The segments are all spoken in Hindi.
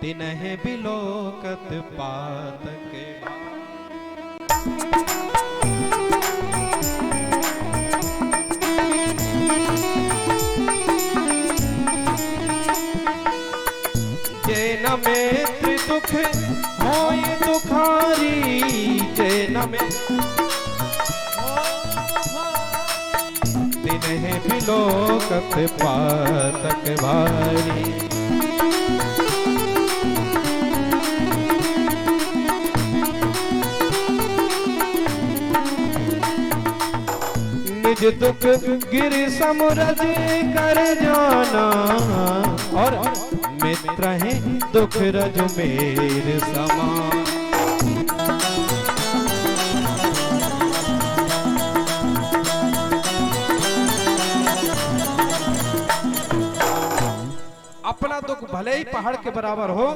तिन्ह बिलोकत पातक जैन में दुख होय दुखारी, जैन में तिन्ह बिलोकत पातक भारी। निज दुख गिर समुरज कर जाना, और मित्र है दुख रज मेर समान। अपना दुख भले ही पहाड़ के बराबर हो,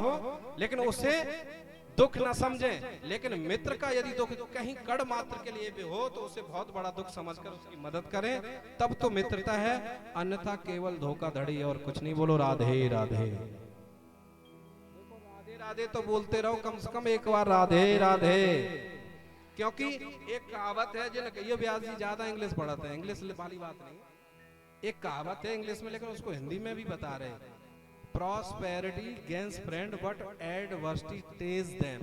लेकिन उसे दुख न समझें, लेकिन मित्र का यदि दुख कहीं कड़ मात्र के लिए भी हो तो उसे बहुत बड़ा दुख समझकर उसकी मदद करें, तब तो मित्रता है। अन्यथा केवल धोखाधड़ी और कुछ नहीं। बोलो राधे राधे। राधे राधे तो बोलते रहो, कम से कम एक बार राधे राधे। क्योंकि एक कहावत है, जिन्हें कहिए व्यास जी ज्यादा इंग्लिश पढ़ाते हैं, इंग्लिश वाली बात नहीं। एक कहावत है इंग्लिश में, लेकिन उसको हिंदी में भी बता रहे हैं। Prosperity gains friend but adversity tests them.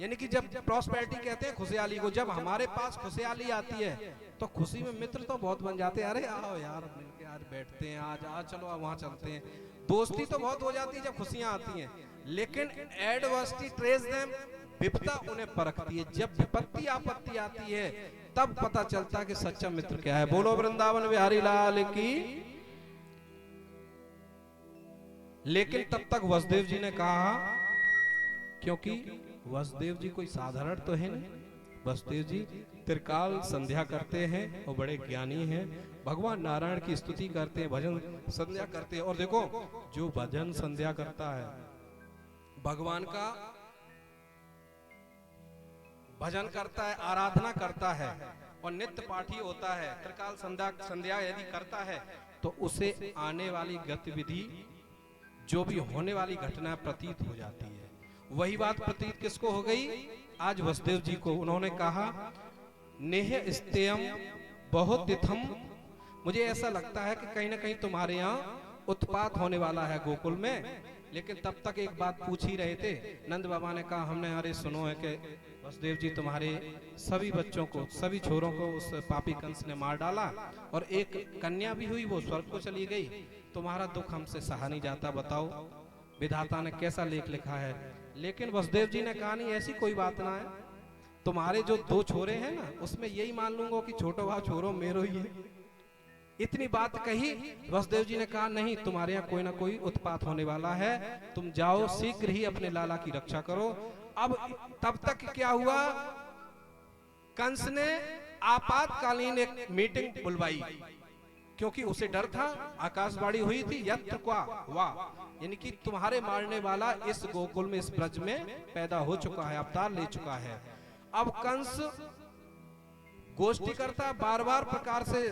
यानी कि जब प्रॉस्पेरिटी कहते हैं खुशहाली को, जब हमारे पास खुशहाली आती है तो खुशी में मित्र तो बहुत बन जाते हैं। अरे आओ यार मिलके आज बैठते हैं, आज चलो वहां चलते हैं। दोस्ती तो बहुत हो जाती है जब खुशियां आती हैं, लेकिन एडवर्सिटी टेज देम, विपदा उन्हें परखती है। जब विपत्ति आपत्ति आती है तब पता चलता है कि सच्चा मित्र क्या है। बोलो वृंदावन बिहारी लाल की। लेकिन तब तक वसुदेव जी ने कहा, क्योंकि वसुदेव जी कोई साधारण तो है नहीं। वसुदेव जी त्रिकाल संध्या करते हैं और बड़े ज्ञानी हैं। भगवान नारायण की स्तुति करते हैं, भजन संध्या करते हैं। और देखो, जो भजन संध्या करता है, भगवान का भजन करता है, आराधना करता है और नित्य पाठी होता है, त्रिकाल संध्या यदि करता है, तो उसे आने वाली गतिविधि, जो भी होने वाली घटना प्रतीत हो जाती है। वही बात प्रतीत किसको हो गई? आज वसुदेव जी को। उन्होंने कहा, नेह स्तेयम बहुत तिथम। मुझे ऐसा लगता है कि कहीं ना कहीं तुम्हारे यहाँ उत्पात होने वाला है गोकुल में। लेकिन तब तक एक बात पूछ ही रहे थे। नंद बाबा ने कहा, हमने अरे सुनो है कि वसुदेव जी तुम्हारे सभी बच्चों को, सभी छोरों को उस पापी कंस ने मार डाला, और एक कन्या भी हुई, वो स्वर्ग को चली गई। तुम्हारा दुख हमसे सहा नहीं जाता, बताओ विधाता ने कैसा लेख लिखा है। लेकिन वसुदेव जी ने कहा, नहीं ऐसी कोई बात ना है। तुम्हारे जो दो छोरे हैं ना, उसमें यही मान लूंगा कि छोटो भाव छोरो मेरो ही है। इतनी बात कही, वसुदेव जी ने कहा, नहीं तुम्हारे यहाँ कोई ना कोई उत्पात होने वाला है, तुम जाओ शीघ्र ही अपने लाला की रक्षा करो। अब तब तक क्या हुआ, कंस ने आपातकालीन एक मीटिंग बुलवाई, क्योंकि उसे डर था। आकाशवाणी हुई थी, यत्र क्वा वाह, यानी कि तुम्हारे मारने वाला इस गोकुल में, इस ब्रज में पैदा हो चुका है, अवतार ले चुका है। अब कंस गोष्ठी करता, बार बार प्रकार से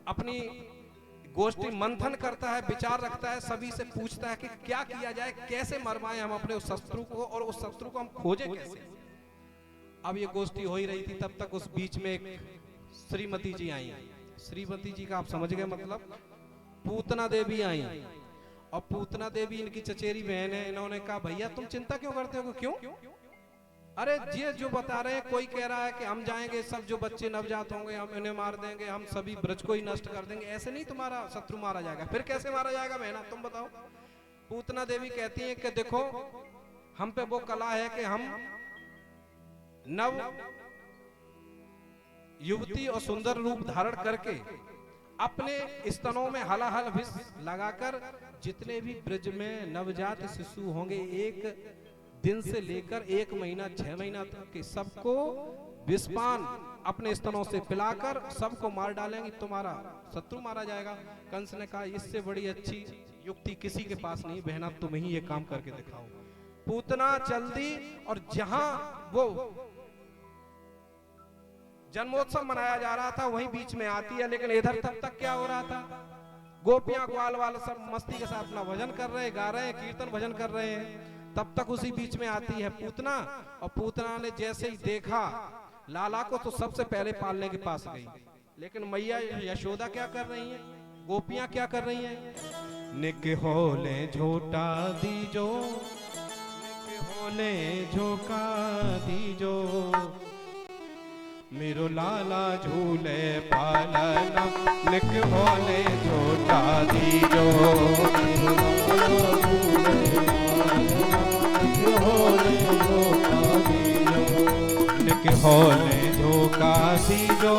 अपनी गोष्ठी मंथन करता है, विचार रखता है, सभी से पूछता है कि क्या किया जाए, कैसे मरवाएं हम अपने उस शत्रु को, और उस शत्रु को हम खोजें कैसे। अब ये गोष्ठी हो ही रही थी, तब तक उस बीच में एक श्रीमती जी आई। श्रीमती जी का आप समझ गए मतलब, पूतना देवी आई। और पूतना देवी इनकी चचेरी बहन है। इन्होंने कहा, भैया तुम चिंता क्यों करते हो? क्यों? अरे ये जो बता रहे हैं, कोई कह रहा है कि हम जाएंगे, सब जो बच्चे नवजात होंगे हम इन्हें मार देंगे, हम सभी ब्रज को ही नष्ट कर देंगे। ऐसे नहीं तुम्हारा शत्रु मारा जाएगा। फिर कैसे मारा जाएगा बहना, तुम बताओ। पूतना देवी कहती है कि देखो, हम पे वो कला है कि हम नव युवती और सुंदर रूप धारण करके अपने स्तनों में हलाहल विष लगाकर जितने भी ब्रज में नवजात शिशु होंगे, एक दिन से लेकर 1 महीना 6 महीना तक के सबको विषपान अपने स्तनों से पिलाकर सबको मार डालेंगे, तुम्हारा शत्रु मारा जाएगा। कंस ने कहा, इससे बड़ी अच्छी युक्ति किसी के पास नहीं, बहना तुम ही ये काम करके दिखाओ। पूतना चल दी, और जहां वो जन्मोत्सव मनाया जा रहा था वहीं बीच में आती है। लेकिन इधर तब तक क्या हो रहा था, गोपियां ग्वाल वाल सब मस्ती के साथ अपना भजन कर रहे हैं, गा रहे हैं, कीर्तन भजन कर रहे हैं। तब तक उसी बीच में आती है पूतना, और पूतना ने जैसे ही देखा लाला को तो सबसे पहले पालने के पास गई। लेकिन मैया यशोदा क्या कर रही हैं, गोपियां क्या कर रही हैं? निक होले झोटा दीजो, निक होले झोका दीजो, मेरो लाला झूले पालना, निक होले झोटा दीजो, निक होले झोका दीजो,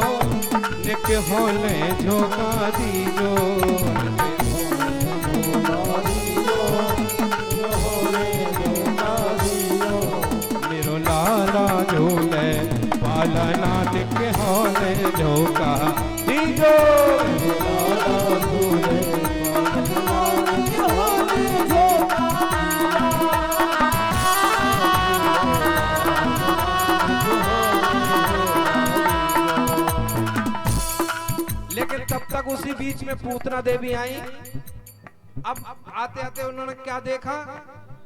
निक होले झोका दीजो, मेरो लाला झूले पालना, निक होले झोका दीजो, लाला झूले तब तक उसी बीच में पूतना देवी आई। अब आते आते उन्होंने क्या देखा,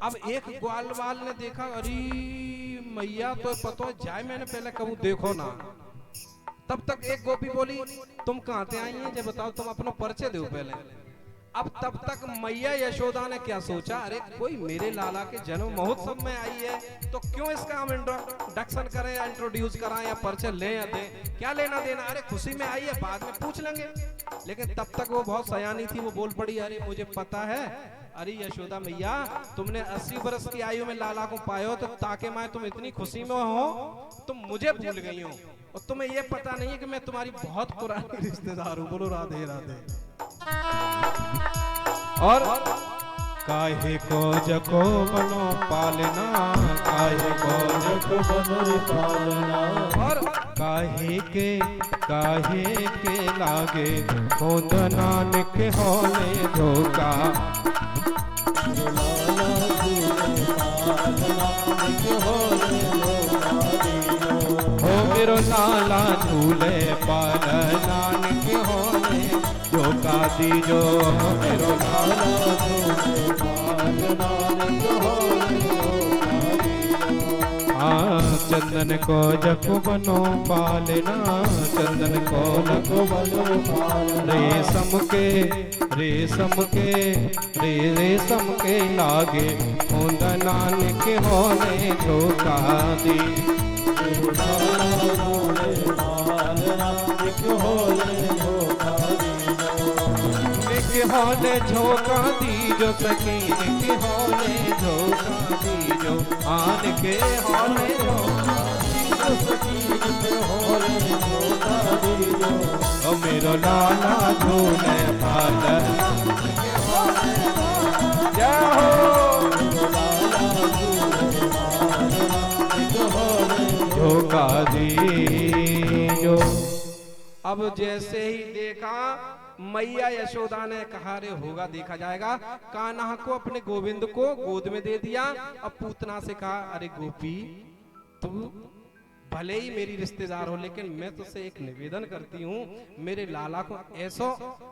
अब एक ग्वालवाल ने देखा, अरे मैया तो पता जाए मैंने पहले कबू देखो ना। तब तक एक गोपी बोली, तुम कहां से आई हैं, जब बताओ तुम अपना परिचय दो पहले। अब तब तक मैया यशोदा ने क्या सोचा, अरे कोई मेरे लाला के जन्म महोत्सव में आई है तो क्यों इसका हम इंट्रोडक्शन करें या इंट्रोड्यूस कराएं या परिचय लें या दें, क्या लेना देना, अरे खुशी में आई है बाद में पूछ लेंगे। लेकिन तब तक वो बहुत सयानी थी, वो बोल पड़ी, अरे मुझे पता है, अरे यशोदा मैया तुमने 80 वर्ष की आयु में लाला को पायो, तो ताकि मैं तुम इतनी खुशी में हो तुम मुझे भूल गई हो, और तुम्हें ये पता नहीं है कि मैं तुम्हारी बहुत पुरानी रिश्तेदार हूँ। बोलो राधे राधे। और काहे को जको बनो पालना, काहे को जको बनो पालना, और काहे के लागे खोदना, निक होले झोका, हो मेरो लाला झूले पालना, निक होले झोका दीजो, मेरो लाला झूले पालना, निक होले झोका दीजो। हाँ चंदन को जप बनो पालना, चंदन को जप बनो पालना, रेशम के लागे खोदना, निक होले झोका दी, होले झोका दीजो सखी, निक होले झोका दीजो, आन के होले झोका दीजो सखी, निक होले झोका दीजो, ओ मेरो लाला झूले पालना, जय हो झोका दीजो। अब जैसे ही देखा मैया यशोदा ने कहा, रे होगा देखा जाएगा, कान्हा को अपने गोविंद को गोद में दे दिया। अब पूतना से कहा, अरे गोपी तू भले ही मेरी रिश्तेदार हो, लेकिन मैं तुझसे एक निवेदन करती हूँ, मेरे लाला को ऐसा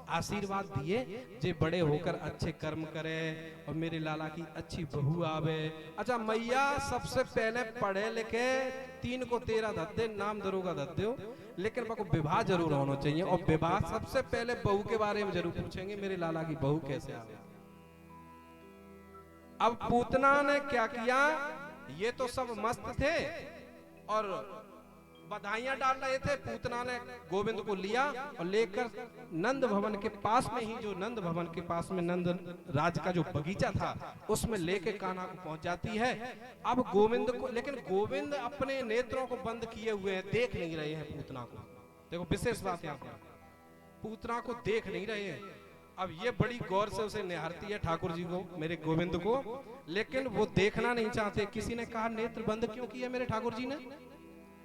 आशीर्वाद दिए जे बड़े होकर अच्छे कर्म करे और मेरे लाला की अच्छी बहू आवे। अच्छा मैया सबसे पहले पढ़े लिखे 3 को 13 धद्दे नाम दरोगा धद्दे, लेकिन मेरे को विवाह जरूर होना चाहिए, और विवाह सबसे पहले बहू के बारे में जरूर पूछेंगे, मेरे लाला की बहू कैसे आवे। अब पूतना ने क्या किया, ये तो सब मस्त थे और बधाइयां डाल रहे थे। पूतना ने गोविंद को लिया और लेकर नंद भवन के पास में ही, जो नंद भवन के पास में नंद राज का जो बगीचा था, उसमें लेके कान्हा को पहुंच जाती है। अब गोविंद को, लेकिन गोविंद अपने नेत्रों को बंद किए हुए हैं, देख नहीं रहे हैं पूतना को। देखो विशेष बात यहाँ पर, पूतना को देख नहीं रहे हैं। अब ये बड़ी गौर से उसे निहारती है ठाकुर जी को, मेरे गोविंद को, लेकिन वो देखना नहीं चाहते। किसी ने कहा नेत्र बंद क्यों किए मेरे ठाकुर जी ने?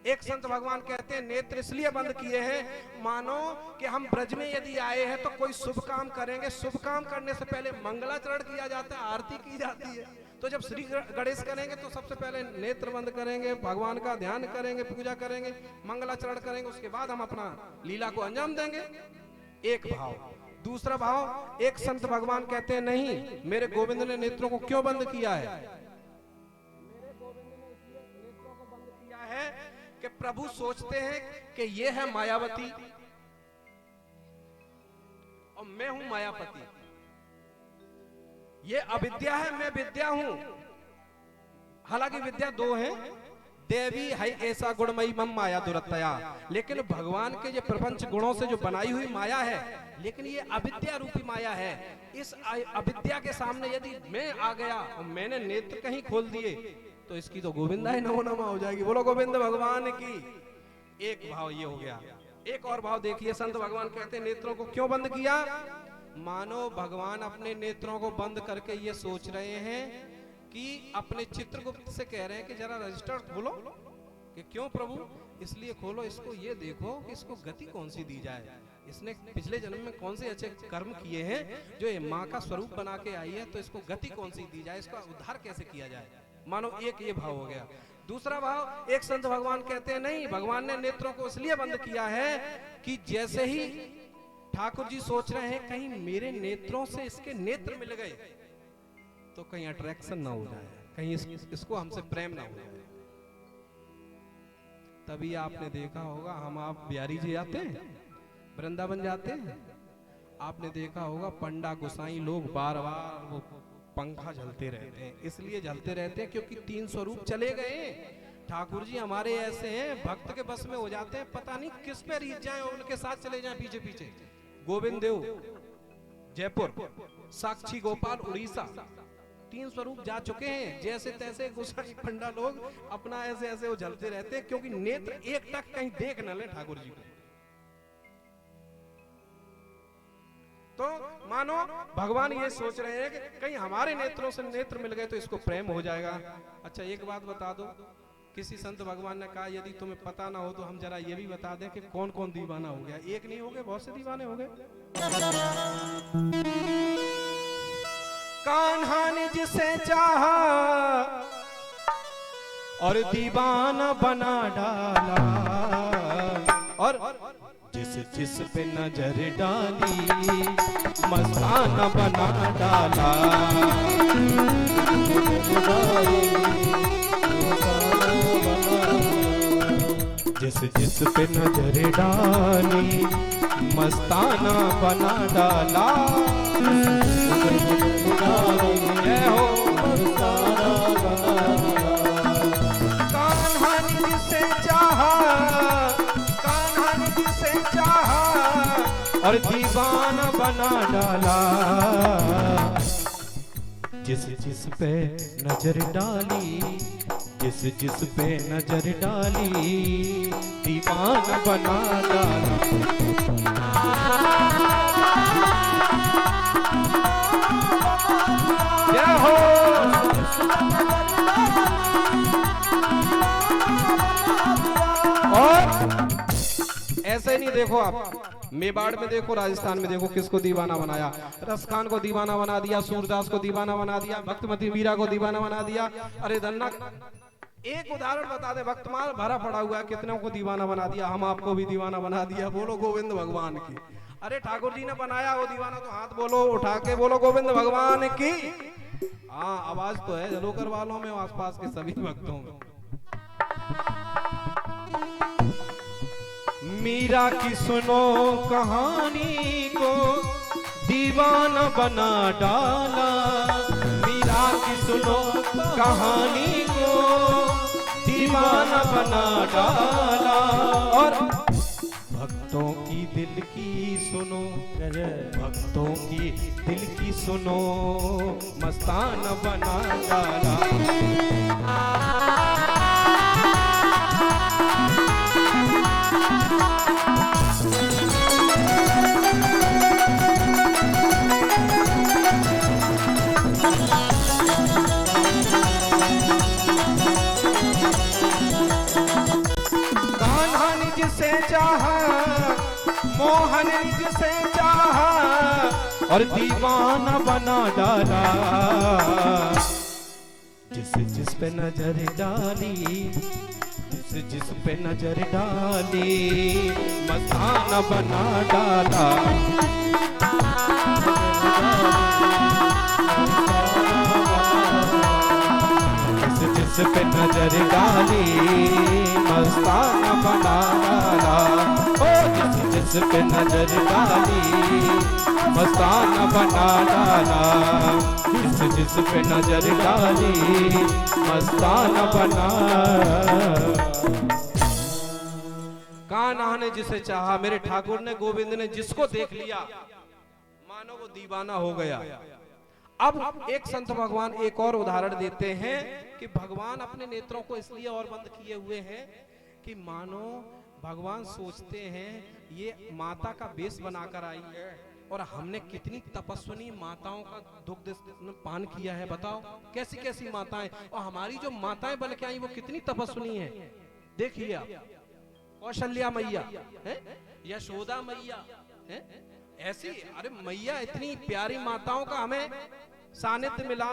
एक संत भगवान कहते हैं नेत्र इसलिए बंद किए हैं, मानो कि हम ब्रज में यदि आए हैं तो कोई शुभ काम करेंगे, शुभ काम करने से पहले मंगलाचरण किया जाता है, आरती की जाती है। तो जब श्री गणेश करेंगे तो सबसे पहले नेत्र बंद करेंगे, भगवान का ध्यान करेंगे, पूजा करेंगे, मंगलाचरण करेंगे, उसके बाद हम अपना लीला को अंजाम देंगे। एक भाव। दूसरा भाव, एक संत भगवान कहते हैं नहीं, मेरे गोविंद ने नेत्रों को क्यों बंद किया है? कि प्रभु सोचते हैं कि ये है मायावती और मैं हूं मायापति, ये अविद्या है, मैं विद्या हूं। हालांकि विद्या दो है, देवी है ऐसा गुणमयी मम माया दुरतया, लेकिन भगवान के ये प्रपंच गुणों से जो बनाई हुई माया है, लेकिन ये अविद्या रूपी माया है। इस अविद्या के सामने यदि मैं आ गया और मैंने नेत्र कहीं खोल दिए तो इसकी तो गोविंदाय नमो नमः हो जाएगी। बोलो गोविंद भगवान की। एक भाव ये हो गया। एक और भाव देखिए, संत भगवान कहते हैं नेत्रों को क्यों बंद किया? मानो भगवान अपने नेत्रों को बंद करके ये सोच रहे हैं कि अपने चित्रगुप्त से कह रहे हैं कि जरा रजिस्टर खोलो। कि क्यों प्रभु? इसलिए खोलो, इसको ये देखो कि इसको गति कौन सी दी जाए, इसने पिछले जन्म में कौन से अच्छे कर्म किए हैं जो ये माँ का स्वरूप बना के आई है, तो इसको गति कौन सी दी जाए, इसका उद्धार कैसे किया जाए। मानो एक ये भाव हो गया। दूसरा भाव, एक संत भगवान कहते हैं नहीं, भगवान ने नेत्रों को इसलिए बंद किया है कि जैसे ही ठाकुर जी सोच रहे हैं कहीं मेरे नेत्रों से इसके नेत्र मिल गए तो कहीं अट्रैक्शन ना हो जाए, कहीं इसको हमसे प्रेम ना हो जाए। तभी आपने देखा होगा, हम आप बिहारी जी आते हैं, वृंदावन जाते हैं, आपने देखा होगा पंडा गोसाई लोग बार बार वो पंखा झलते रहते हैं। इसलिए झलते रहते हैं क्योंकि 3 स्वरूप चले गए। ठाकुर जी हमारे ऐसे हैं, भक्त के बस में हो जाते हैं, पता नहीं किस पे रीत जाए और उनके साथ चले जाएं पीछे पीछे। गोविंद देव जयपुर, साक्षी गोपाल उड़ीसा, 3 स्वरूप जा चुके हैं। जैसे तैसे गोसाई पंडा लोग अपना ऐसे ऐसे वो झलते रहते हैं क्योंकि नेत्र एक टक कहीं देख न ले ठाकुर जी को। तो मानो भगवान ये सोच रहे हैं कि कहीं हमारे नेत्रों से नेत्र मिल गए तो इसको प्रेम हो जाएगा। अच्छा एक बात बता दो, किसी संत भगवान ने कहा यदि तुम्हें पता ना हो तो हम जरा ये भी बता दें कि कौन कौन दीवाना हो गया। एक नहीं हो गए, बहुत से दीवाने हो गए। कान्हा ने जिसे चाहा और दीवाना बना डाला, और जिस पे नजर डाली मस्ताना बना डाला। जिस पे नजर डाली मस्ताना बना डाला। जय हो कान्हा ने जिसे चाहा, कान्हा ने जिसे चाहा और दीवाना बना डाला। जिस पे नजर डाली, जिस पे नजर डाली दीवाना बना डाला। जय हो और ऐसे नहीं देखो आप, मेवाड़ में देखो, राजस्थान में देखो किसको दीवाना बनाया। रसखान को दीवाना बना दिया, सूरदास को दीवाना बना दिया, भक्तमती मीरा को दीवाना बना दिया। अरे धन्ना, एक उदाहरण बता दे, भक्तमाल भरा पड़ा हुआ है, कितनों को दीवाना बना दिया, हम आपको भी दीवाना बना दिया। बोलो गोविंद भगवान की। अरे ठाकुर जी ने बनाया वो दीवाना तो हाथ बोलो उठा के बोलो गोविंद भगवान की। हाँ आवाज तो है जलोकर वालों में, आसपास के सभी भक्तों में। मीरा की सुनो कहानी को दीवाना बना डाला। मीरा की सुनो कहानी को दीवाना बना डाला। और भक्तों की दिल की सुनो, भक्तों की दिल की सुनो मस्ताना बना डाला। जिसे चाहा मोहन जिसे चाहा और दीवाना बना डाला। जिस पे नजर डाली, जिस पे नजर डाली मस्ताना बना डाला। जिस जिस पे नजर डाली मस्ताना बना डाला। ओ जिस पे नजर डाली मस्ताना बना डाला। जिस पे नजर डाली मस्ताना बना। कान्हा ने जिसे चाहा, मेरे ठाकुर ने गोविंद ने जिसको देख लिया मानो वो दीवाना हो गया। अब एक संत भगवान एक और उदाहरण देते हैं कि भगवान अपने नेत्रों को इसलिए और बंद किए हुए हैं कि मानो भगवान सोचते हैं ये माता का वेश बनाकर आई है और हमने कितनी तपस्विनी माताओं का दुग्ध पान किया है। बताओ कैसी कैसी माताएं, और हमारी जो माताएं बन के आई वो कितनी तपस्विनी है। देखिए आप, कौशल्या मैया है, यशोदा मैया है, ऐसी अरे मैया इतनी प्यारी माताओं का हमें सानिध्य मिला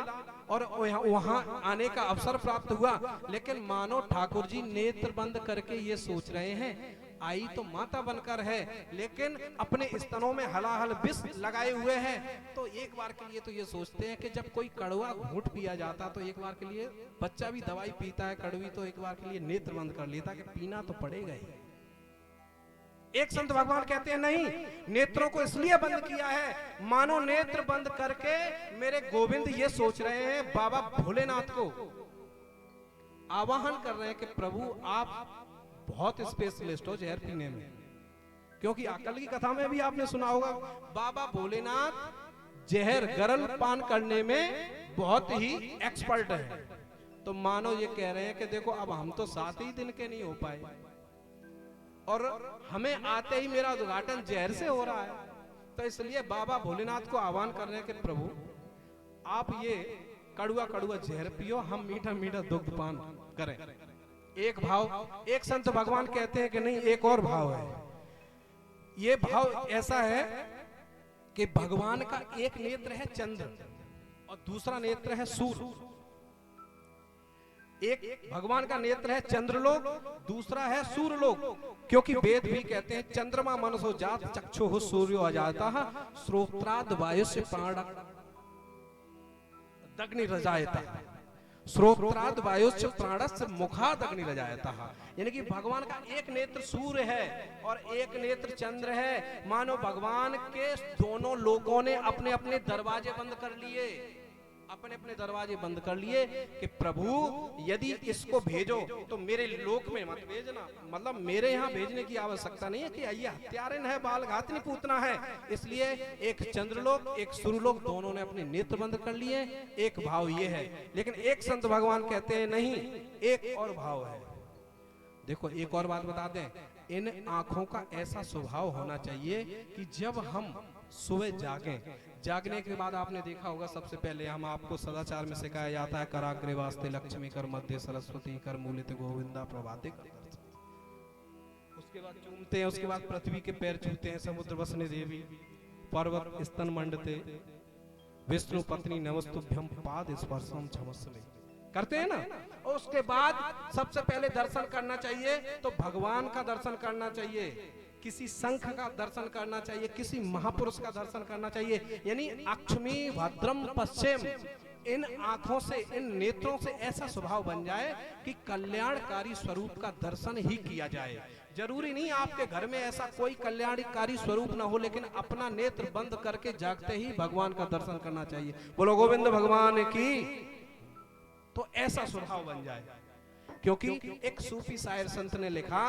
और वहां आने का अवसर प्राप्त हुआ। लेकिन मानो ठाकुर जी नेत्र बंद करके ये सोच रहे हैं आई तो माता बनकर है, लेकिन अपने स्तनों में हलाहल विष लगाए हुए हैं। तो एक बार के लिए तो ये सोचते हैं कि जब कोई कड़वा घूंट पिया जाता तो एक बार के लिए, बच्चा भी दवाई पीता है कड़वी तो एक बार के लिए नेत्र बंद कर लेता कि पीना तो पड़ेगा ही। एक संत भगवान कहते हैं नहीं, नेत्रों को इसलिए बंद किया है मानो नेत्र बंद करके मेरे गोविंद ये सोच रहे हैं, बाबा भोलेनाथ को आवाहन कर रहे हैं कि प्रभु आप बहुत स्पेशलिस्ट हो जहर पीने में। क्योंकि अकल की कथा में भी आपने सुना होगा बाबा भोलेनाथ जहर गरल पान करने में बहुत ही एक्सपर्ट है। तो मानो ये कह रहे हैं कि देखो अब हम तो 7 ही दिन के नहीं हो पाए और हमें आते ही मेरा उद्घाटन जहर से हो रहा है। तो इसलिए बाबा भोलेनाथ को आह्वान कर रहे हैं कि प्रभु आप ये कड़ुआ कड़ुआ जहर पियो, हम मीठा मीठा दुग्ध पान करें। एक भाव, एक संत भगवान कहते हैं कि नहीं एक और भाव है। ये भाव ऐसा है कि भगवान का एक नेत्र है चंद्र और दूसरा नेत्र है सूर्य। एक भगवान का नेत्र है चंद्रलोक, दूसरा है सूर्यलोक। क्योंकि वेद भी कहते हैं चंद्रमा मनसो जात चक्षुः सूर्यो अजातः श्रोत्राद वायुस्य प्राण दग्नि रजायतः। श्रोत्राद वायुस्य प्राणस्य मुखाद अग्नि रजायतः। यानी कि भगवान का एक नेत्र सूर्य है और एक नेत्र चंद्र है। मानो भगवान के दोनों लोगों ने अपने अपने दरवाजे बंद कर लिए, अपने अपने दरवाजे बंद कर लिए कि प्रभु यदि इसको भेजो तो मेरे लोक में मत भेजना, मतलब मेरे यहाँ भेजने की आवश्यकता नहीं है कि ये हत्यारिन है, बाल घातनी पूतना है। इसलिए एक चंद्रलोक एक सूर्यलोक दोनों ने अपने नेत्र बंद कर लिए। एक भाव ये है। लेकिन एक संत भगवान कहते हैं नहीं, एक और भाव है। देखो एक और बात बता दें, इन आंखों का ऐसा स्वभाव होना चाहिए कि जब हम सुबह जागें, जागने के बाद आपने देखा होगा सबसे पहले हम आपको सदाचार में सिखाया जाता है कराग्रे वास्ते लक्ष्मी कर मध्य सरस्वती कर मूलित गोविंदा प्रभाते। उसके बाद चूमते हैं, उसके बाद पृथ्वी के पैर छूते हैं, समुद्र वसने देवी पर्वत स्तन मंडते विष्णु पत्नी नमस्तुभ्यम पाद स्पर्शम छमस्मे करते हैं ना। और उसके बाद सबसे पहले दर्शन करना चाहिए तो भगवान का दर्शन करना चाहिए, किसी संख का दर्शन करना चाहिए, किसी महापुरुष का दर्शन करना चाहिए। यानी अक्षमी भद्रम पश्चिम, इन आंखों से इन नेत्रों से ऐसा स्वभाव बन जाए कि कल्याणकारी स्वरूप का दर्शन ही किया जाए। जरूरी नहीं आपके घर में ऐसा कोई कल्याणकारी स्वरूप ना हो, लेकिन अपना नेत्र बंद करके जागते ही भगवान का दर्शन करना चाहिए। बोलो गोविंद भगवान की। तो ऐसा स्वभाव बन जाए। क्योंकि एक सूफी शायर संत ने लिखा,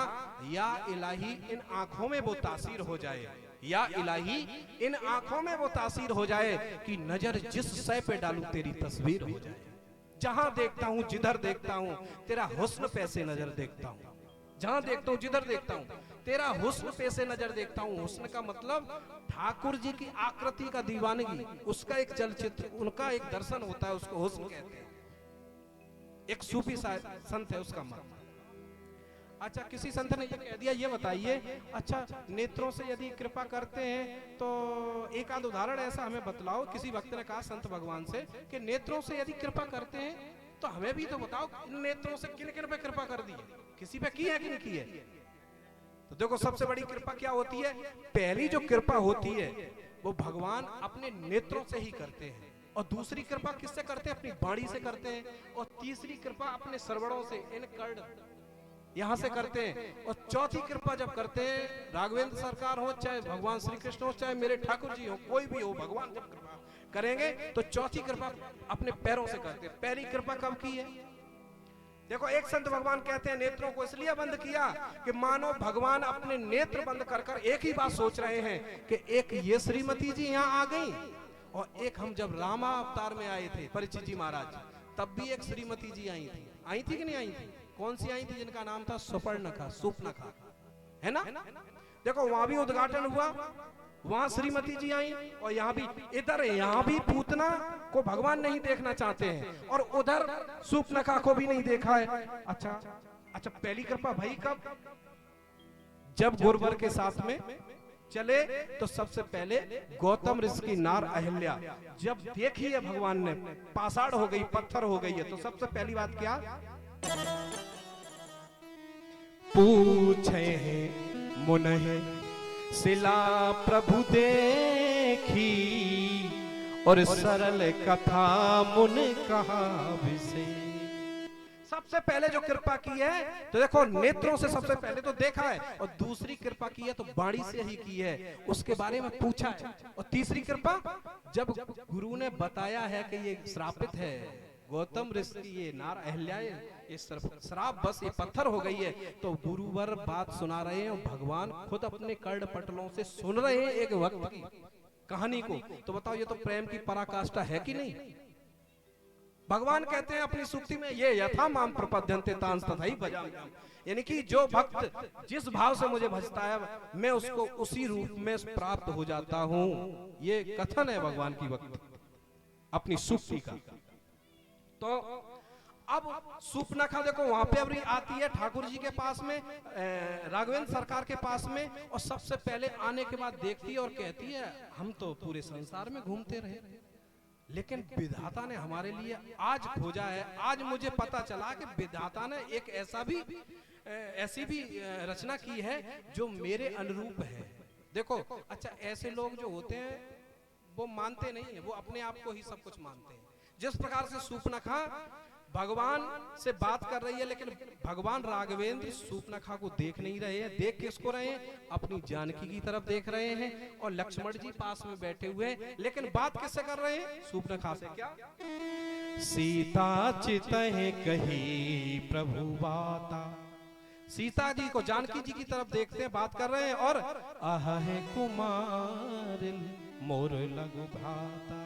या इलाही इन आंखों में वो तासीर हो जाए, या इलाही इन आंखों में वो तासीर हो जाए कि नजर जिस शय पे डालूं तेरी तस्वीर हो जाए। जहां देखता हूं जिधर देखता हूं तेरा हुस्न पे से नजर देखता हूं, जहां देखता हूं जिधर देखता हूं तेरा हुस्न पे से नजर देखता हूं। हुस्न का मतलब ठाकुर जी की आकृति का दीवानगी, उसका एक चलचित्र, उनका एक दर्शन होता है, उसको हुस्न कहते हैं। एक सूफी संत है उसका मत। अच्छा किसी संत ने ये कह दिया, ये बताइए अच्छा नेत्रों से यदि कृपा करते हैं तो एक आध उदाहरण ऐसा हमें बतलाओ। किसी वक्त ने कहा संत भगवान से कि नेत्रों से यदि कृपा करते हैं तो हमें भी तो बताओ इन नेत्रों से किन किन पे कृपा कर दी है, किसी पे की है कि नहीं की है। तो देखो सबसे बड़ी कृपा क्या होती है, पहली जो कृपा होती है वो भगवान अपने नेत्रों से ही करते हैं। और दूसरी कृपा किससे करते हैं? अपनी वाणी से करते हैं। और तीसरी कृपा अपने सरवड़ों से, इन कर्ण यहां से करते हैं। और चौथी कृपा जब करते हैं, राघवेंद्र सरकार हो, चाहे भगवान श्री कृष्ण हो, चाहे मेरे ठाकुर जी हो, कोई भी हो, भगवान जब कृपा करेंगे तो चौथी कृपा अपने पैरों से करते हैं। पहली कृपा कब की है? देखो, एक संत भगवान कहते हैं नेत्रों को इसलिए बंद किया कि मानो भगवान अपने नेत्र बंद कर कर एक ही बात सोच रहे हैं कि एक ये श्रीमती जी यहाँ आ गई, और एक हम जब रामा अवतार में आए थे परिचित जी महाराज, तब भी एक श्रीमती जी आई थी कि नहीं आई थी? कौन सी आई थी? जिनका नाम था सुपर्णखा, सुपनखा, है ना? देखो, वहां भी उद्घाटन हुआ, वहां श्रीमती जी आई, और यहाँ भी, इधर यहाँ भी पूतना को भगवान नहीं देखना चाहते हैं, और उधर सुपनखा को भी नहीं देखा है। अच्छा, पहली कृपा भाई कब? जब गुरुवर के साथ में चले तो सबसे पहले गौतम ऋषि की नार अहिल्या जब देखी है भगवान ने, पाषाण हो गई, पत्थर हो गई है, तो सबसे पहली बात क्या? पूछे मुनहे शिला प्रभु देखी, और सरल कथा मुन कहा विषय। सबसे पहले जो कृपा की है, तो देखो, नेत्रों से सबसे पहले तो देखा है, और दूसरी कृपा की है तो वाणी से ही की है, उसके बारे में पूछा है। और तीसरी कृपा, जब गुरु ने बताया है कि ये श्रापित है, गौतम ऋषि की ये नार अहिल्या, ये श्राप बस ये पत्थर हो गई है, तो गुरुवर बात सुना रहे हैं, और भगवान खुद अपने कर्ण पटलों से सुन रहे हैं एक वक्त की कहानी को। तो बताओ, ये तो प्रेम की पराकाष्ठा है कि नहीं? भगवान कहते हैं अपनी सूक्ति में, ये यथा माम प्रपद्यन्ते तांस तथैव भजामि, यानी कि जो भक्त जिस भाव से मुझे भजता है, मैं उसको उसी रूप में प्राप्त हो जाता हूं। ये कथन है भगवान की वक्त अपनी सूक्ति का। तो अब सुपनखा देखो, वहां पे अभी आती है ठाकुर जी के पास में, राघवेंद्र सरकार के पास में, और सबसे पहले आने के बाद देखती है और कहती है, हम तो पूरे संसार में घूमते रहे, लेकिन विधाता ने हमारे लिए आज खोजा है। आज मुझे पता चला कि विधाता ने एक ऐसी भी रचना की है जो मेरे अनुरूप है। देखो, अच्छा, ऐसे लोग जो होते हैं वो मानते नहीं है, वो अपने आप को ही सब कुछ मानते हैं। जिस प्रकार से सुपनखा भगवान से बात कर रही है, लेकिन भगवान राघवेंद्र सुपनखा को देख नहीं रहे हैं। देख किसको रहे हैं? अपनी जानकी की तरफ देख रहे हैं, और लक्ष्मण जी पास में बैठे हुए हैं, लेकिन बात किससे कर रहे हैं? सुपनखा से। क्या? सीता चितहि कही प्रभु बाता, सीता जी को, जानकी जी की तरफ देखते हैं, बात कर रहे हैं, और अहे कुमार मोर लघु भ्राता।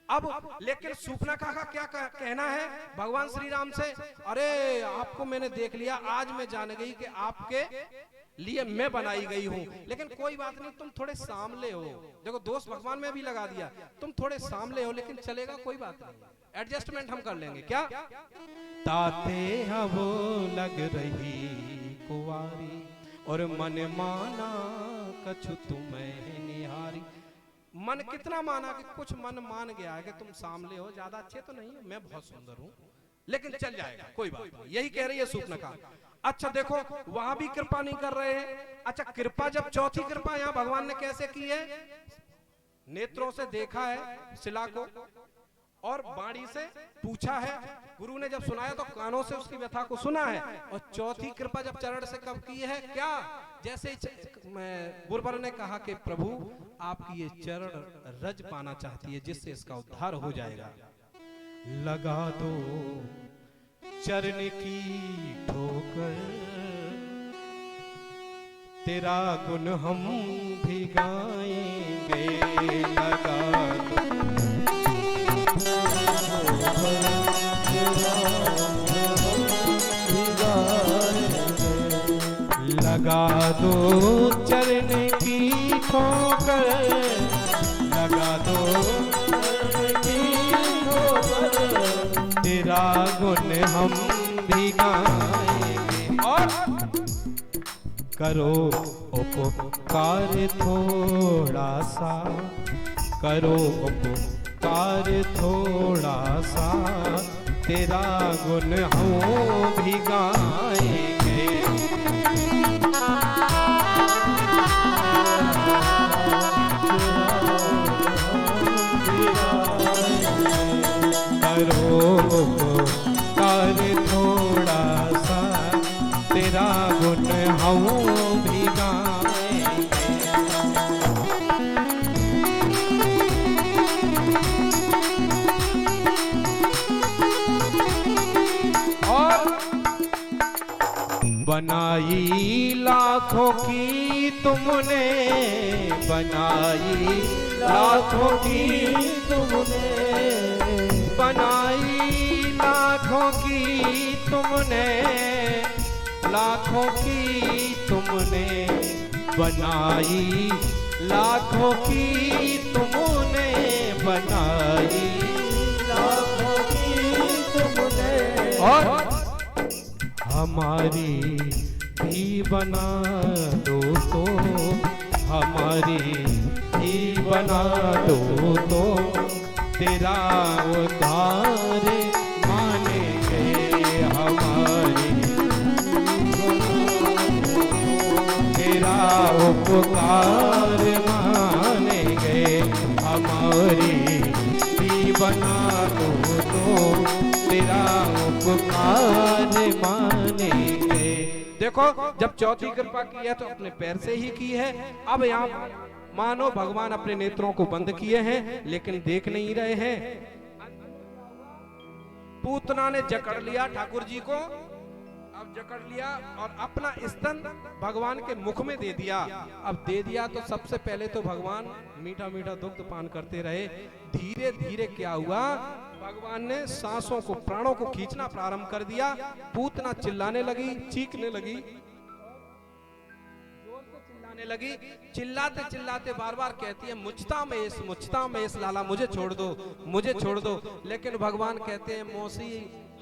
अब लेकिन सुपनखा का क्या कहना है भगवान श्री राम से? अरे, आपको मैंने देख लिया, आज मैं जान गई कि आपके लिए मैं बनाई गई हूँ, लेकिन कोई बात नहीं, तुम थोड़े सामले हो। देखो, दोस्त भगवान में भी लगा दिया, तुम थोड़े सामले हो, लेकिन चलेगा, कोई बात नहीं, एडजस्टमेंट हम कर लेंगे। क्या? ताते वो लग रही कुंवारी, और मन माना कछु तुम्हें निहारी। मन कितना माना कि कुछ मन मान गया है कि तुम सामले हो, ज्यादा अच्छे तो नहीं हो, मैं बहुत सुंदर हूँ, लेकिन चल जाएगा, कोई बात नहीं, यही कह रही है सुपनखा। अच्छा देखो, वहां भी कृपा नहीं कर रहे हैं। अच्छा, कृपा जब चौथी कृपा यहाँ भगवान ने कैसे की है? नेत्रों से देखा है शिला को, और वाणी से पूछा है, गुरु ने जब सुनाया तो कानों से उसकी व्यथा को सुना है। और चौथी कृपा जब चरण से कब की है? क्या? जैसे गुरुवर ने कहा कि प्रभु आपकी ये चरण रज पाना चाहती है, जिससे इसका उद्धार हो जाएगा। लगा दो चरण की ठोकर, तेरा गुण हम भी गाएंगे। लगा दो लगा दो चरण की ठोकर, लगा दो चरण की ठोकर, तेरा गुण हम भी गाएंगे। और करो उपकार थोड़ा सा, करो उपकार थोड़ा सा, तेरा गुण हम भी गाएंगे। करो उपकार थोड़ा सा, तेरा गुण हम भी गाएंगे। और बनाई लाखों की तुमने, बनाई लाखों की तुमने, बनाई लाखों की तुमने, लाखों की तुमने बनाई, लाखों की तुमने बनाई, लाखों की तुमने। और हमारी भी बना दो तो, हमारी भी बना दो तो, तेरा उद्धार मानेंगे। हमारी तेरा उपकार मानेंगे, हमारी भी बना दो तो, तेरा उपकार मानेंगे। देखो, जब चौथी कृपा की है तो अपने पैर से ही की है। अब यहाँ मानो भगवान अपने नेत्रों को बंद किए हैं लेकिन देख नहीं रहे हैं। पूतना ने जकड़ लिया ठाकुर जी को, अब जकड़ लिया और अपना स्तन भगवान के मुख में दे दिया। अब दे दिया तो सबसे पहले तो भगवान मीठा मीठा दुग्ध पान करते रहे। धीरे धीरे क्या हुआ, भगवान ने सांसों को, प्राणों को खींचना प्रारंभ कर दिया। पूतना चिल्लाने लगी, चीखने लगी, जोर से चिल्लाने लगी। चिल्लाते चिल्लाते बार बार कहती है, मुझता महेश लाला, मुझे छोड़ दो, मुझे छोड़ दो। लेकिन भगवान कहते हैं, मौसी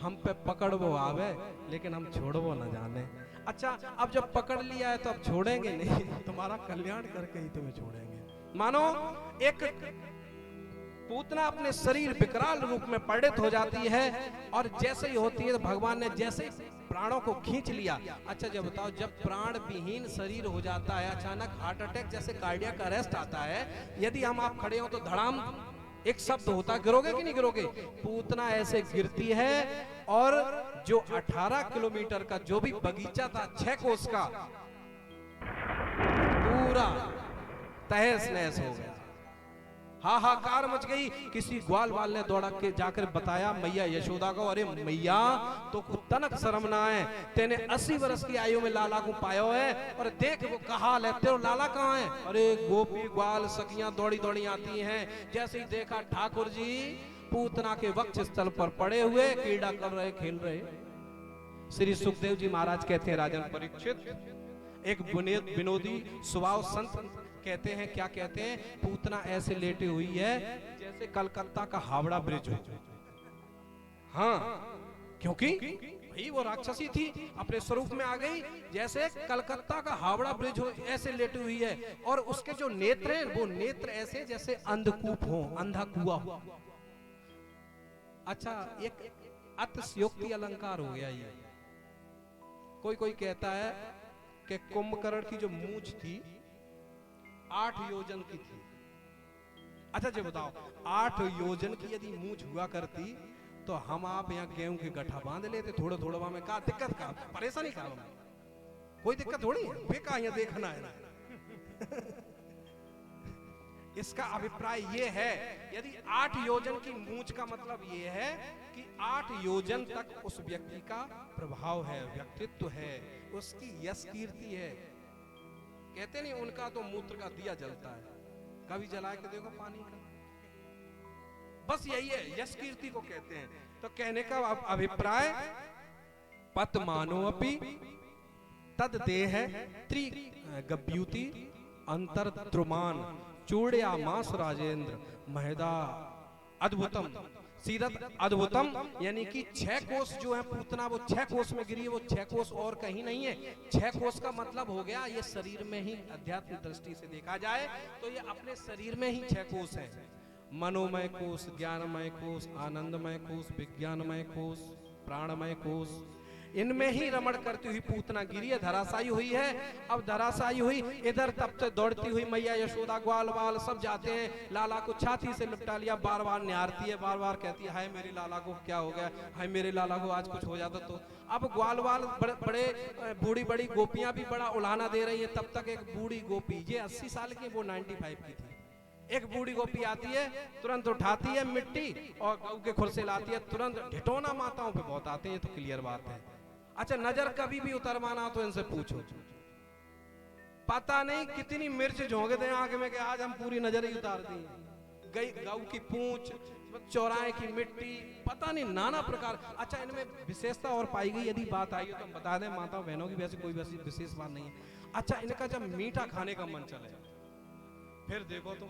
हम पे पकड़ वो आवे लेकिन हम छोड़ो न जाने। अच्छा, अब जब पकड़ लिया है तो अब छोड़ेंगे नहीं, तुम्हारा कल्याण करके ही तुम्हें छोड़ेंगे। मानो एक पूतना अपने शरीर विकराल रूप में परिणत हो जाती है और जैसे ही होती है तो भगवान ने जैसे प्राणों को खींच लिया। अच्छा, जब बताओ, जब प्राण विहीन शरीर हो जाता है, अचानक हार्ट अटैक जैसे कार्डियक अरेस्ट आता है, यदि हम आप खड़े हो तो धड़ाम एक शब्द होता, गिरोगे कि नहीं गिरोगे? पूतना ऐसे गिरती है और जो 18 किलोमीटर का जो भी बगीचा था 6 कोस का, पूरा तहस नहस हो गया। हाहाकार मच गई। किसी ग्वाल वाल ने दौड़ा के जाकर बताया मैया यशोदा को, अरे मैया तो तनक शर्म ना है, तेने 80 वर्ष की आयु में लाला को पायो है और देख वो कहा लेते हो, लाला कहाँ है? अरे गोपी ग्वाल सखियां दौड़ी दौड़ी आती हैं। जैसे ही देखा ठाकुर जी पूतना के वक्ष स्थल पर पड़े हुए क्रीड़ा कर रहे, खेल रहे। श्री सुखदेव जी महाराज कहते हैं, राजन परीक्षित, एक विनोदी स्वभाव संत कहते हैं, क्या कहते हैं, पूतना ऐसे लेटी हुई है जैसे कलकत्ता का हावड़ा ब्रिज हो। हाँ, क्योंकि भाई वो राक्षसी थी, अपने स्वरूप में आ गई, जैसे कलकत्ता का हावड़ा ब्रिज हो ऐसे लेटी हुई है। और उसके जो नेत्र हैं वो नेत्र ऐसे जैसे अंधकूप हो, अंधा कुआ हो। अच्छा, एक अतिशयोक्ति अलंकार हो गया ये। कोई कोई कहता है कि कुंभकर्ण की जो मूंछ थी 8 योजन की थी। अच्छा जी बताओ, 8 योजन की यदि मूंछ हुआ करती तो हम आप यहाँ गेहूं के गठा बांध लेते थोड़ा थोड़ा में। का दिक्कत, का परेशानी, का कोई दिक्कत थोड़ी है, बेका यहाँ देखना है। इसका अभिप्राय ये है, यदि 8 योजन की मूंछ का मतलब ये है कि 8 योजन तक उस व्यक्ति का प्रभाव है, व्यक्तित्व है, उसकी यश कीर्ति है। कहते नहीं, उनका तो मूत्र का दिया जलता है, कभी जला के देखो पानी का। बस यही है, यश कीर्ति को कहते हैं। तो कहने का अभिप्राय, पतमानो अपि तद देह त्रि गब्यूति अंतर द्रुमान चूड़यामास राजेंद्र महदा अद्भुतम सीरत अद्भुतम। यानी कि 6 कोस जो है पूतना, वो 6 कोस में गिरी, वो 6 कोस और कहीं नहीं है। 6 कोस का मतलब हो गया ये शरीर में ही, अध्यात्म दृष्टि से देखा जाए तो ये अपने शरीर में ही 6 कोस है। मनोमय कोश, ज्ञानमय कोश, आनंदमय कोश, विज्ञानमय कोश, प्राणमय कोश। इनमें ही रमण करती हुई पूतना गिरी है, धराशायी हुई है। अब धराशायी हुई, इधर तब से दौड़ती हुई मैया यशोदा, ग्वाल वाल सब जाते हैं, लाला को छाती से लिपटा लिया, बार बार निहारती है, बार बार कहती है हाय मेरे लाला को क्या हो गया, हाय मेरे लाला को आज कुछ हो जाता तो। अब ग्वाल वाल बड़े बूढ़ी बड़ी गोपियां भी बड़ा उलाना दे रही है। तब तक एक बूढ़ी गोपी, ये 80 साल की, वो 95 की थी, एक बूढ़ी गोपी आती है, तुरंत उठाती है मिट्टी और गऊ के खुर से लाती है, तुरंत ढिठोना माताओं पे बहुत आते हैं, ये तो क्लियर बात है। अच्छा, नजर कभी भी उतरवाना तो इनसे पूछो, पता नहीं कितनी मिर्च झोंक दे आंख में कि आज हम पूरी नजर ही उतार दी। गऊ की पूंछ, चौराहे की मिट्टी, पता नहीं नाना प्रकार। अच्छा, इनमें विशेषता और पाई गई, यदि बात आई हो तो हम बता दें माताओं बहनों की, वैसे कोई वैसी विशेष बात नहीं है। अच्छा, इनका जब मीठा खाने का मन चले फिर देखो तुम,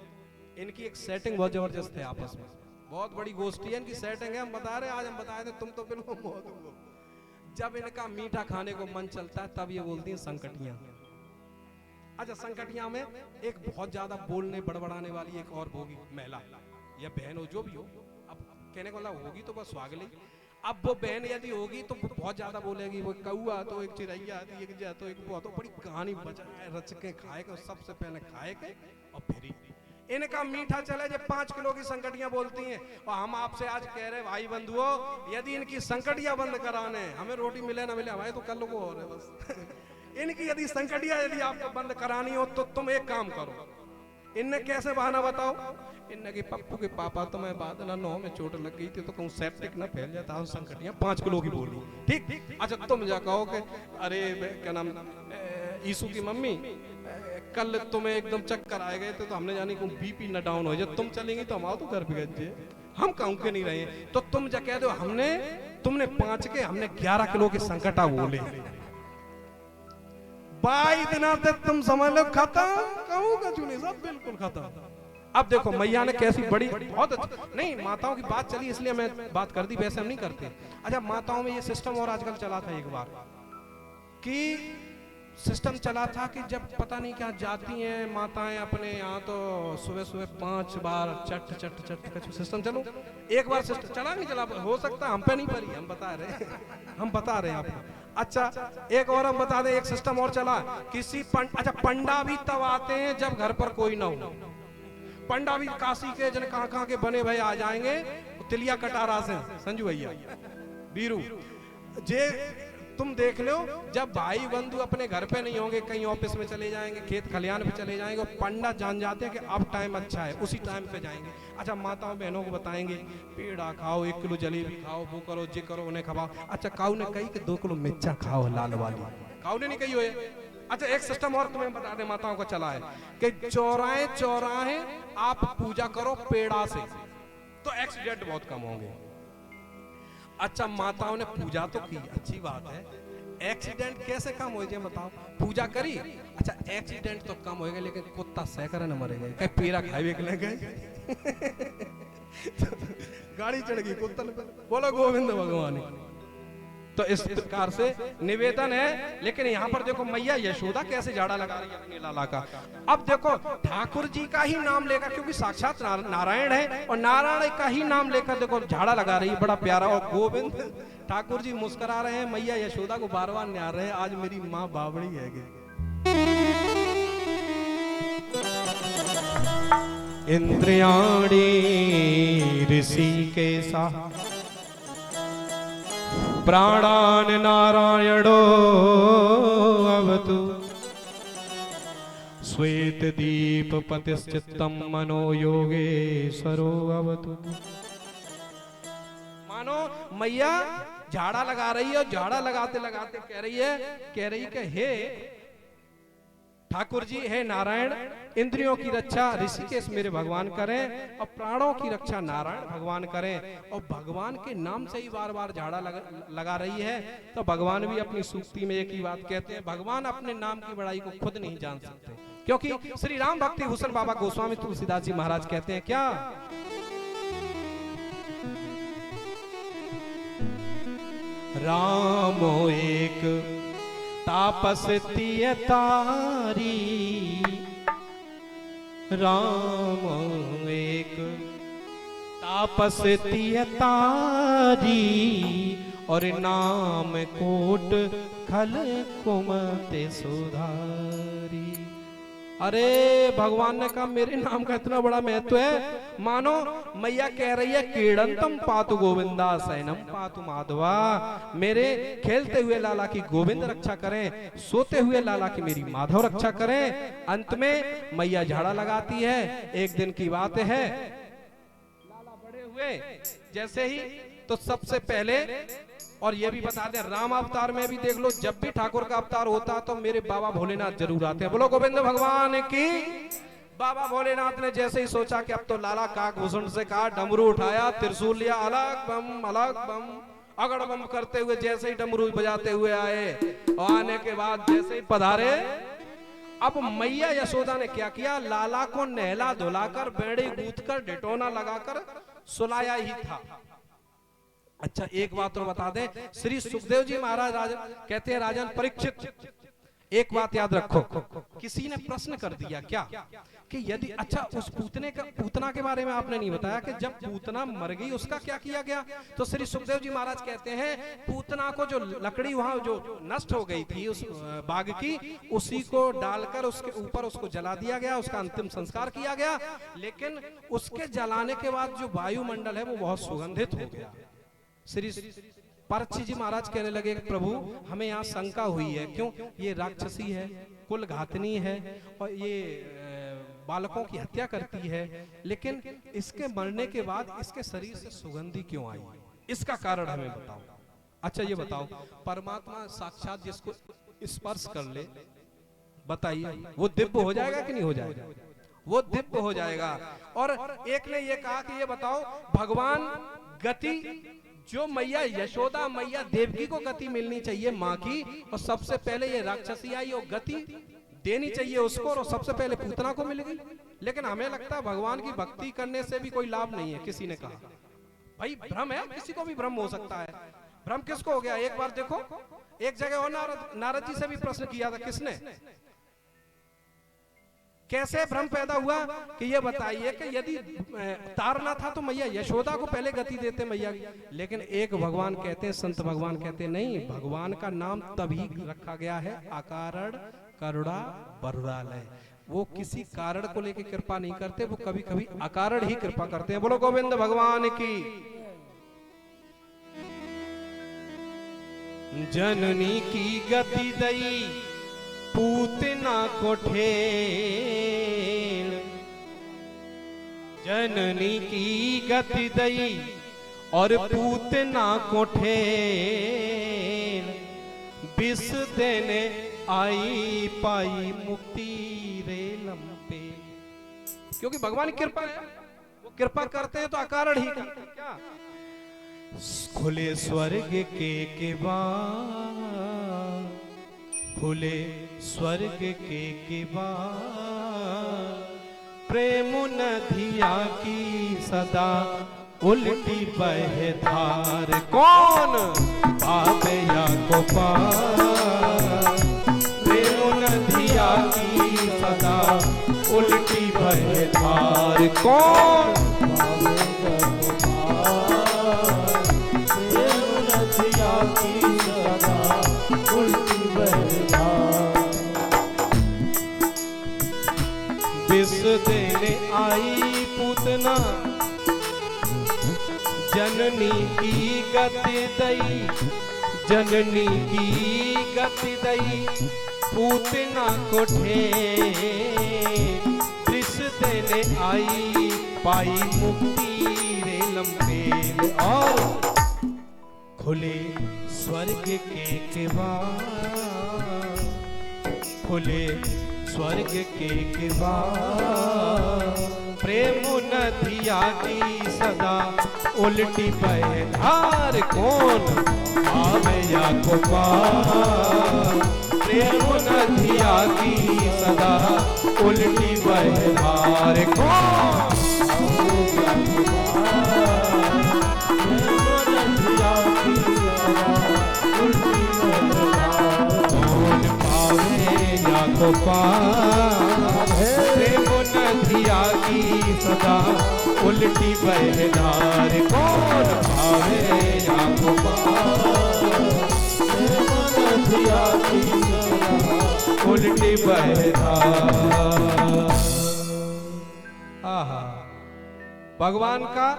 इनकी एक सेटिंग बहुत जबरदस्त है, आपस में बहुत बड़ी गोष्ठी है इनकी सेटिंग है। हम बता रहे, आज हम बताए थे, तुम तो बिल्कुल मौत हो। जब इनका मीठा खाने को मन चलता है तब ये बोलती है संकटियां। अच्छा, संकटियां में एक बहुत ज्यादा बोलने बड़बड़ाने वाली एक और होगी महिला या बहन हो, जो भी हो, अब कहने को मतलब होगी तो बस स्वागली। अब वो बहन यदि होगी तो बहुत ज्यादा बोलेगी, वो कौआ तो एक चिड़ैया आती, एक जा तो एक बहुत बड़ी कहानी बजाए रच के खाएगा, सबसे पहले खाएगा और फिर इनका मीठा चले। जब 5 किलो की संकटियां बोलती हैं, और हम आपसे आज कह रहे भाई बंधुओं, यदि इनकी संकटियां बंद कराने, हमें रोटी मिले ना मिले हमारे तो कल को हो रहे बस इनकी यदि संकटियां यदि आपको बंद करानी हो तो तुम एक काम करो। इनने कैसे बहाना बताओ, इनने की पप्पू के पापा तो मैं बाद ना 9 में चोट लग गई थी तो कहूँ सेप्टिक ना फैल जाता हूँ, संकटियां 5 किलो की बोली, ठीक। अच्छा, तुम जा कहो कि अरे क्या नाम यीशु की मम्मी, कल तुम्हें एकदम चक्कर आए गए थे तो हमने जानी को बीपी न डाउन हो जाए, तुम चलेंगी तो हमारा तो घर बिगड़ जाए, हम कहूँ के नहीं रहे। तो तुम जा कह दो तुमने 5 के, हमने 11 किलो के संकटा बोले, 22 दिनों से तुम समझ लो खत्म, कहूँ का चुने सब बिल्कुल खत्म। अब देखो मैया ने कैसी बड़ी, बहुत नहीं, माताओं की बात चली इसलिए मैं बात कर दी, वैसे हम नहीं करते। अच्छा, माताओं में ये सिस्टम और आजकल चला था एक बार कि सिस्टम चला था कि जब पता नहीं क्या जाती हैं माताएं अपने यहाँ, तो सुबह सुबह 5 बार चट चट चट का सिस्टम चलो, एक बार सिस्टम चला नहीं चला, हो सकता हम पे नहीं पड़ी, हम बता रहे हम बता रहे हैं आपको। अच्छा, एक और हम बता दें, एक सिस्टम और चला, किसी अच्छा पंडा भी तब आते हैं जब घर पर कोई ना हो, पंडा भी काशी के जन कहाँ के बने भाई आ जाएंगे, तिलिया कटारा से संजू भैया बीरू जे, तुम देख लो जब भाई बंधु अपने घर पे नहीं होंगे, कहीं ऑफिस में चले जाएंगे, खेत खलियान पे चले जाएंगे, पंडा जान जाते हैं कि अब टाइम अच्छा है, उसी टाइम पे जाएंगे। अच्छा, माताओं बहनों को बताएंगे पेड़ा खाओ, 1 किलो जलेबी खाओ, वो करो जे करो, उन्हें खवाओ। अच्छा, काऊ ने कही कि 2 किलो मिर्चा खाओ लाल वाली, काऊ ने नहीं कही हुए। अच्छा, एक सिस्टम और तुम्हें बता दे माताओं को चला है कि चौराहे चौराहे आप पूजा करो पेड़ा से, तो एक्सीडेंट बहुत कम होंगे। अच्छा, माताओं ने पूजा तो की, अच्छी बात है, एक्सीडेंट कैसे कम हो जाए बताओ, पूजा करी, अच्छा एक्सीडेंट तो कम होएगा, लेकिन कुत्ता सहकर न मरेगा, कहीं पेड़ा खाए के ले गए गाड़ी चढ़ गई कुत्ता ने, बोलो गोविंद भगवान। तो इस प्रकार से निवेदन है। लेकिन यहाँ पर देखो मैया यशोदा कैसे झाड़ा लगा रही है अपने लाला का। अब देखो ठाकुर जी का ही नाम लेकर, क्योंकि साक्षात नारायण है, और नारायण का ही नाम लेकर देखो झाड़ा लगा रही है, बड़ा प्यारा। और गोविंद ठाकुर जी मुस्कुरा रहे हैं, मैया यशोदा को बार बार निहार रहे हैं, आज मेरी माँ बावड़ी है। इंद्रियाणी ऋषिकेशा प्राणान नारायणो अवतु श्वेत दीप पतिश्चित्तम मनो योगेश्वरो अवतु। मानो मैया झाड़ा लगा रही है, झाड़ा लगाते लगाते कह रही कि हे ठाकुर जी, हे नारायण, इंद्रियों की रक्षा ऋषिकेश मेरे भगवान करें, और प्राणों की रक्षा नारायण भगवान करें। और भगवान के नाम से ही बार बार झाड़ा लगा रही है। तो भगवान भी अपनी सूक्ति में एक ही बात कहते हैं, भगवान अपने नाम की बड़ाई को खुद नहीं जान सकते, क्योंकि श्री राम भक्ति भूषण बाबा गोस्वामी तुलसीदास जी महाराज कहते हैं क्या, रामो एक तापस्ती तारी, राम एक तापस्ती तारी, और नाम कोट खल कुमते सुधारी। अरे भगवान ने कहा मेरे नाम का इतना बड़ा महत्व है, मानो मैया कह रही है कीड़ंतम पातु गोविंदा सैनम पातु माधवा, मेरे खेलते हुए लाला की गोविंद रक्षा करें, सोते हुए लाला की मेरी माधव रक्षा करें। अंत में मैया झाड़ा लगाती है। एक दिन की बात है, लाला बड़े हुए जैसे ही तो सबसे पहले, और ये भी बता दें राम अवतार में भी देख लो, जब भी ठाकुर का अवतार होता तो मेरे बाबा भोलेनाथ जरूर आते हैं। बोलो गोविंद भगवान की। बाबा भोलेनाथ ने जैसे ही सोचा कि अब तो लाला काकभूषण से कहा, डमरू उठाया, त्रिशूल लिया, अलग बम अगड़ बम करते हुए जैसे ही डमरू बजाते हुए आए, और आने के बाद जैसे ही पधारे, अब मैया यशोदा ने क्या किया, लाला को नहला धुलाकर बेड़ी गूंथकर डिटोना लगाकर सुलाया ही था। अच्छा एक बात और बता दें, श्री सुखदेव जी महाराज कहते हैं राजन परीक्षित, एक बात याद रखो, किसी ने प्रश्न कर दिया क्या कि यदि, अच्छा उस पूतना के बारे में आपने नहीं बताया कि जब पूतना मर गई उसका क्या किया गया। तो श्री सुखदेव जी महाराज कहते हैं पूतना को जो लकड़ी वहां जो नष्ट हो गई थी उस बाग की, उसी को डालकर उसके ऊपर उसको जला दिया गया, उसका अंतिम संस्कार किया गया। लेकिन उसके जलाने के बाद जो वायुमंडल है वो बहुत सुगंधित हो गया। श्री परची जी महाराज कहने लगे प्रभु हमें यहाँ शंका हुई है, क्यों, ये राक्षसी है, कुल घातनी है और ये बालकों की हत्या करती है, लेकिन इसके मरने के बाद इसके शरीर से सुगंधी क्यों आई, इसका कारण हमें बताओ। अच्छा ये बताओ, परमात्मा साक्षात जिसको स्पर्श कर ले, बताइए वो दिव्य हो जाएगा कि नहीं हो जाएगा, वो दिव्य हो जाएगा। और एक ने ये कहा कि ये बताओ भगवान गति, जो मैया यशोदा मैया देवकी को गति मिलनी चाहिए माँ की, और सबसे पहले ये राक्षसी आई और गति देनी चाहिए उसको, और सबसे पहले पूतना को मिल गई। लेकिन हमें लगता है भगवान की भक्ति करने से भी कोई लाभ नहीं है। किसी ने कहा भाई भ्रम है, किसी को भी भ्रम हो सकता है। भ्रम किसको हो गया, एक बार देखो, एक जगह और नारद जी से भी प्रश्न किया था, किसने, कैसे भ्रम पैदा हुआ कि ये बताइए कि यदि तारना था तो मैया यशोदा को पहले गति देते मैया, लेकिन एक भगवान कहते हैं, संत भगवान कहते हैं नहीं, भगवान का नाम तभी रखा गया है अकारण करुणा वरुणालय, वो किसी कारण को लेकर कृपा नहीं करते, वो कभी कभी अकारण ही कृपा करते हैं। बोलो गोविंद भगवान की। जननी की गति दई पूतना को ठेल, जननी की गति दई और पूतना को ठेल, विष देने आई पाई मुक्ति रे लंपे। क्योंकि भगवान की कृपा है, वो कृपा करते हैं तो अकारण ही करते हैं। क्या खुले स्वर्ग के किवाड़, खुले स्वर्ग के किवाड़, प्रेम नदिया की सदा उल्टी बहे धार, कौन पावे या को पार, प्रेम नदिया की सदा उल्टी बहे धार, कौन देने आई पूतना, जननी की गति दई, जननी की गति दई, पूतना को ठेल, विष देने आई पाई मुक्ति रे लंपेल, और खुले स्वर्ग के किवाड़, खुले स्वर्ग के किवाड़, प्रेम नदिया की सदा उल्टी बहे धार, कौन आवे या को पार, प्रेम नदिया की सदा उल्टी बहे धार, कौन को पार, प्रेम नदिया की सदा उल्टी बहधार कौन भावे या गोपाल, उल्टी बहधार। आहा, भगवान का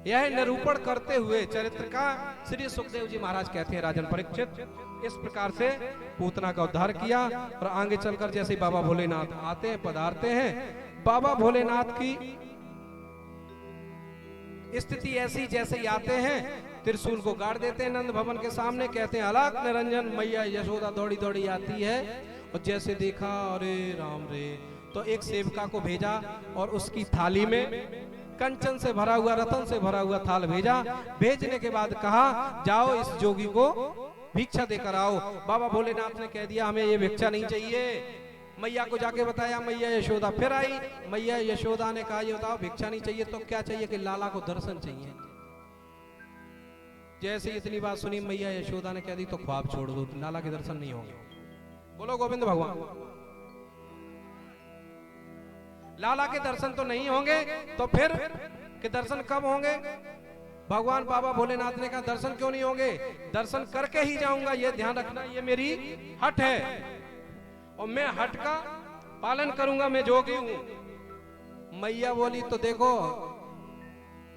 यह निरूपण करते हुए चरित्र का श्री सुखदेव जी महाराज कहते हैं, राजन परीक्षित, इस प्रकार से पूतना का उद्धार किया। और आगे चलकर जैसे बाबा भोलेनाथ आते हैं, पधारते हैं, बाबा भोलेनाथ की स्थिति ऐसी जैसे ही आते हैं, त्रिशूल को गाड़ देते हैं नंद भवन के सामने, कहते हैं अलग निरंजन। मैया यशोदा दौड़ी दौड़ी आती है और जैसे देखा, अरे राम रे, तो एक सेवका को भेजा और उसकी थाली में कंचन से भरा हुआ, रतन से भरा हुआ थाल भेजा। भेजने के बाद कहा जाओ इस जोगी को भिक्षा देकर आओ। बाबा भोलेनाथ ने कह दिया हमें ये भिक्षा नहीं चाहिए। मैया को जाके बताया, मैया यशोदा फिर आई। मैया यशोदा ने कहा ये बताओ भिक्षा नहीं चाहिए तो क्या चाहिए? कि लाला को दर्शन चाहिए। जैसे इतनी बात सुनी मैया यशोदा ने कह दी तो ख्वाब छोड़ दो, लाला के दर्शन नहीं होंगे। बोलो गोविंद भगवान। लाला के दर्शन तो नहीं होंगे तो फिर के दर्शन कब होंगे? भगवान बाबा भोलेनाथ ने कहा दर्शन क्यों नहीं होंगे? दर्शन करके ही जाऊंगा, ये ध्यान रखना, ये मेरी हट है और मैं हट का पालन करूंगा, मैं जोगी हूं। मैया बोली तो देखो,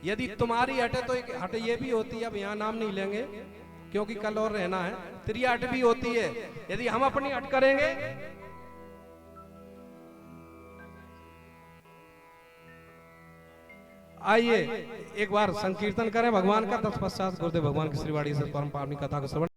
यदि तुम्हारी हट है तो एक हट ये भी होती है, अब यहां नाम नहीं लेंगे क्योंकि कल और रहना है, तेरी हट भी होती है। यदि हम अपनी हट करेंगे, आइए एक बार संकीर्तन करें भगवान का, तत्पश्चात गुरुदेव भगवान की श्रीवाणी से परम पावनी कथा को श्रवण